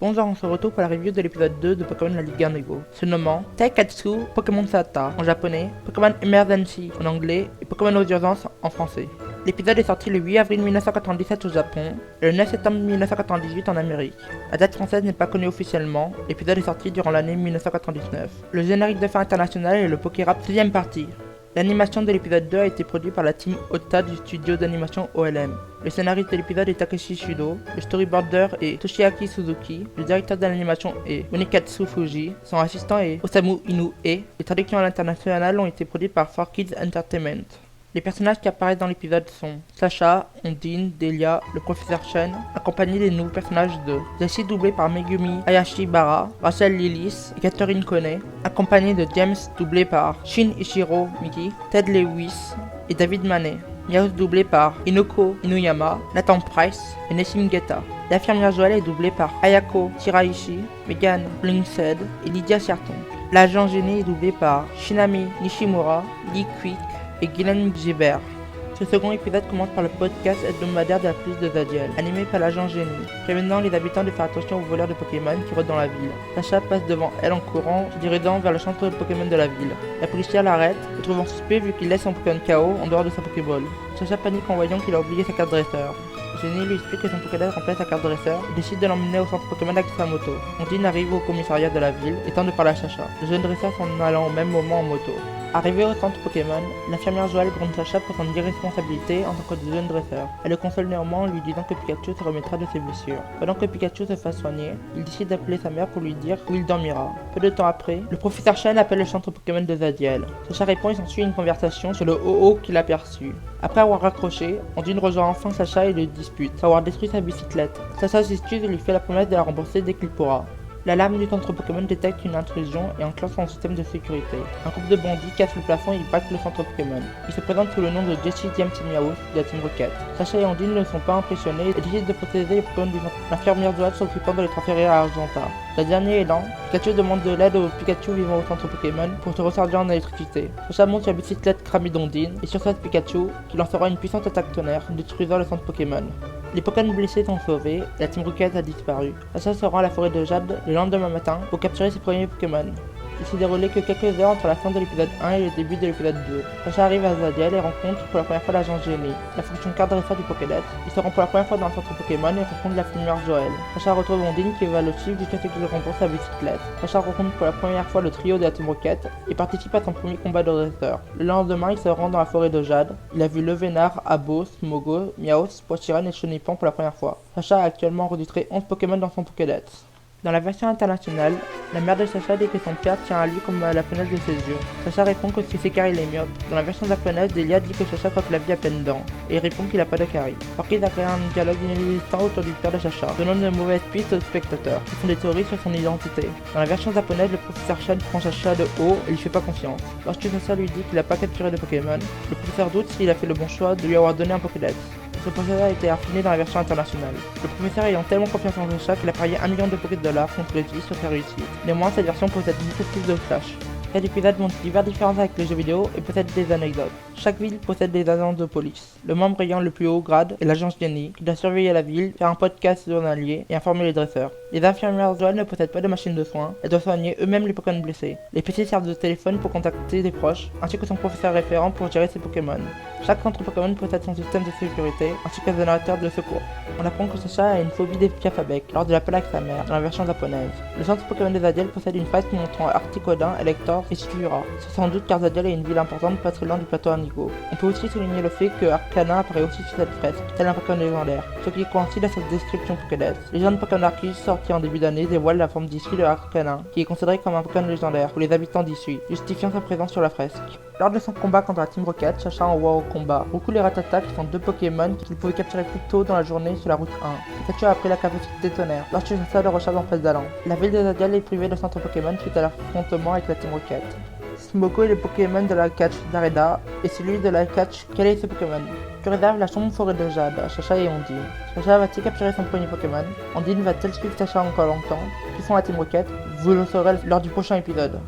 Bonjour, on se retrouve pour la review de l'épisode 2 de Pokémon La Ligue Indigo, se nommant Taikatsu Pokémon Sata en japonais, Pokémon Emergency en anglais et Pokémon aux urgences en français. L'épisode est sorti le 8 avril 1997 au Japon et le 9 septembre 1998 en Amérique. La date française n'est pas connue officiellement, l'épisode est sorti durant l'année 1999. Le générique de fin international est le Pokérap 6ème partie. L'animation de l'épisode 2 a été produite par la team Ota du studio d'animation OLM. Le scénariste de l'épisode est Takeshi Shudo, le storyboarder est Toshiaki Suzuki, le directeur de l'animation est Unikatsu Fuji, son assistant est Osamu Inoue. Les traductions à l'international ont été produites par 4Kids Entertainment. Les personnages qui apparaissent dans l'épisode sont Sacha, Ondine, Delia, le professeur Chen, accompagnés des nouveaux personnages de Jessie doublé par Megumi Hayashibara, Rachel Lillis et Catherine Kone, accompagnés de James doublé par Shin Ichiro Miki, Ted Lewis et David Manet. Miaus doublé par Inoko Inuyama, Nathan Price et Nessim Geta. L'infirmière Joël est doublée par Ayako Shiraishi, Megan Blingshead et Lydia Serton. L'agent gêné est doublé par Shinami Nishimura, Lee Quick et Guylaine Gibert. Ce second épisode commence par le podcast hebdomadaire de la police de Zadiel, animé par l'agent Génie, prévenant les habitants de faire attention aux voleurs de Pokémon qui rôdent dans la ville. Sacha passe devant elle en courant, se dirigeant vers le centre de Pokémon de la ville. La policière l'arrête, le trouvant suspect vu qu'il laisse son Pokémon KO en dehors de sa Pokéball. Sacha panique en voyant qu'il a oublié sa carte dresseur. Génie lui explique que son Pokédex remplace sa carte dresseur et décide de l'emmener au centre Pokémon avec sa moto. Ondine arrive au commissariat de la ville et tente de parler à Sacha, le jeune dresseur s'en allant au même moment en moto. Arrivée au centre Pokémon, l'infirmière Joël gronde Sacha pour son irresponsabilité en tant que jeune dresseur. Elle le console néanmoins en lui disant que Pikachu se remettra de ses blessures. Pendant que Pikachu se fasse soigner, il décide d'appeler sa mère pour lui dire où il dormira. Peu de temps après, le professeur Chen appelle le centre Pokémon de Zadiel. Sacha répond et s'ensuit une conversation sur le OO qu'il a perçu. Après avoir raccroché, Ondine rejoint enfin Sacha et le dispute, pour avoir détruit sa bicyclette. Sacha s'excuse et lui fait la promesse de la rembourser dès qu'il pourra. L'alarme du centre Pokémon détecte une intrusion et enclenche son système de sécurité. Un groupe de bandits casse le plafond et braque le centre Pokémon. Ils se présentent sous le nom de Jessie, James et Miaus de la Team Rocket. Sacha et Ondine ne sont pas impressionnés et décident de protéger les Pokémon du centre. L'infirmière Joël s'occupant de les transférer à Argenta. Le dernier élan, Pikachu demande de l'aide aux Pikachu vivant au centre Pokémon pour se recharger en électricité. Sacha monte sur la bicyclette cramée d'Ondine et sursaute Pikachu qui lancera une puissante attaque tonnerre, détruisant le centre Pokémon. Les Pokémon blessés sont sauvés et la Team Rocket a disparu. Sacha se rend à la forêt de Jade le lendemain matin pour capturer ses premiers Pokémon. Il s'est déroulé que quelques heures entre la fin de l'épisode 1 et le début de l'épisode 2. Sacha arrive à Zadiel et rencontre pour la première fois l'agent Génie, la fonction carte dresseur du Pokédex. Il se rend pour la première fois dans le centre Pokémon et rencontre l'infirmière Joël. Sacha retrouve Ondine qui va le suivre jusqu'à ce qu'il rembourse sa bicyclette. Sacha rencontre pour la première fois le trio de la Team Rocket et participe à son premier combat de dresseur. Le lendemain, il se rend dans la forêt de Jade. Il a vu Levénard, Abos, Mogo, Miaos, Pochiran et Chenipan pour la première fois. Sacha a actuellement enregistré 11 Pokémon dans son Pokédex. Dans la version internationale, la mère de Sacha dit que son père tient à lui comme à la fenêtre de ses yeux. Sacha répond que c'est car il est myope. Dans la version japonaise, Delia dit que Sacha croit que la vie a plein de dents, et il répond qu'il n'a pas de carie. Orchid a créé un dialogue inexistant autour du père de Sacha, donnant de mauvaises pistes aux spectateurs, qui font des théories sur son identité. Dans la version japonaise, le professeur Chen prend Sacha de haut et lui fait pas confiance. Lorsque Sacha lui dit qu'il n'a pas capturé de Pokémon, le professeur doute s'il a fait le bon choix de lui avoir donné un Pokédex. Ce procédé a été affiné dans la version internationale. Le professeur ayant tellement confiance en Sacha qu'il a parié 1 million de $, contre lui sur sa réussite. Néanmoins, cette version possède beaucoup plus de flash. Cet épisode montre diverses différences avec les jeux vidéo et possède des anecdotes. Chaque ville possède des agents de police. Le membre ayant le plus haut grade est l'agent Jenny, qui doit surveiller la ville, faire un podcast journalier et informer les dresseurs. Les infirmières Joël ne possèdent pas de machine de soins, elles doivent soigner eux-mêmes les Pokémon blessés. Les PC servent de téléphone pour contacter des proches, ainsi que son professeur référent pour gérer ses Pokémon. Chaque centre Pokémon possède son système de sécurité, ainsi qu'un générateur de secours. On apprend que Sacha a une phobie des Piafabec lors de l'appel avec sa mère, dans la version japonaise. Le centre Pokémon de Zadiel possède une face montrant Articodin, Elector et Sphira. C'est sans doute car Zadiel est une ville importante pas très loin du plateau Indigo. On peut aussi souligner le fait que Arcana apparaît aussi sur cette fresque, tel un Pokémon légendaire, ce qui coïncide à cette description Pokédex. Les jeunes Pokémon Arceus sortis en début d'année dévoilent la forme d'issue de Arcana, qui est considéré comme un Pokémon légendaire pour les habitants d'issue, justifiant sa présence sur la fresque. Lors de son combat contre la Team Rocket, Sacha envoie au combat Roku les Rattata qui sont 2 Pokémon qu'il pouvait capturer plus tôt dans la journée sur la route 1. Pikachu a appris la capacité tonnerre lorsque Sacha le recharge en phase d'allant. La ville de Zadiel est privée de centre Pokémon suite à l'affrontement avec la Team Rocket. Smoko est le Pokémon de la catch d'Areda et celui de la catch quel est ce Pokémon. Que réserve la sombre forêt de Jade à Sacha et Ondine. Sacha va-t-il capturer son premier Pokémon? Ondine va-t-elle suivre Sacha encore longtemps? Qui sont la Team Rocket? Vous le saurez lors du prochain épisode.